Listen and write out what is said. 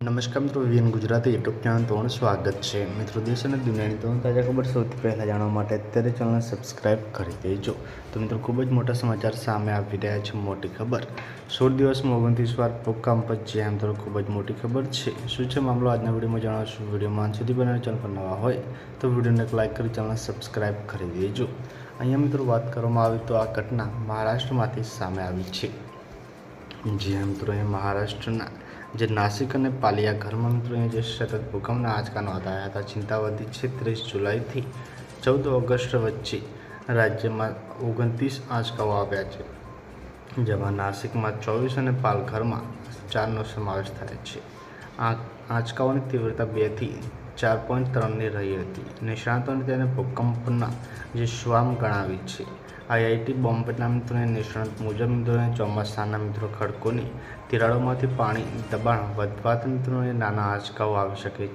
નમસ્કાર મિત્રો, VN Gujarati YouTube channel તમારું સ્વાગત છે। મિત્રો, દેશ અને દુનિયાની તમામ તાજા ખબર સૌથી પહેલાં જાણવા માટે અત્યારે ચેનલ સબસ્ક્રાઇબ કરી દેજો। તો મિત્રો, ખૂબ જ મોટા સમાચાર સામે આવી રહ્યા છે। મોટી ખબર, 16 દિવસમાં 29 વાર ભૂકંપ જ્યાં મિત્રો ખૂબ જ મોટી ખબર છે। શું છે મામલો આજના વિડીયોમાં જણાવશું। વિડીયોમાં અંત સુધી બનાવી ચેનલ પર નવા હોય તો વિડીયોને એક લાઇક કરી ચેનલ સબસ્ક્રાઇબ કરી દેજો। અહીંયા મિત્રો વાત કરવામાં આવે તો આ ઘટના મહારાષ્ટ્રમાંથી સામે આવી છે। જ્યાં મિત્રો એ મહારાષ્ટ્રના જે નાસિક અને પાલિયા ઘરમાં મિત્રો જે સતત ભૂકંપના આંચકા નોંધાયા હતા। ચિંતા વધી છે। 30 જુલાઈથી 14 ઓગસ્ટ વચ્ચે રાજ્યમાં 29 આંચકાઓ આવ્યા છે, જેમાં નાસિકમાં 24 અને પાલઘરમાં 4નો સમાવેશ થાય છે। આ આંચકાઓની તીવ્રતા 2 થી 4.3ની રહી હતી। નિષ્ણાતોને તેને ભૂકંપના જે સ્વામ ગણાવી છે। આઈઆઈટી બોમ્બેના મિત્રોને નિષ્ણાત મુજબ મિત્રોને ચોમાસાના મિત્રો ખડકોની તિરાડોમાંથી પાણી દબાણ વધવાથી મિત્રોને નાના આંચકાઓ આવી શકે છે।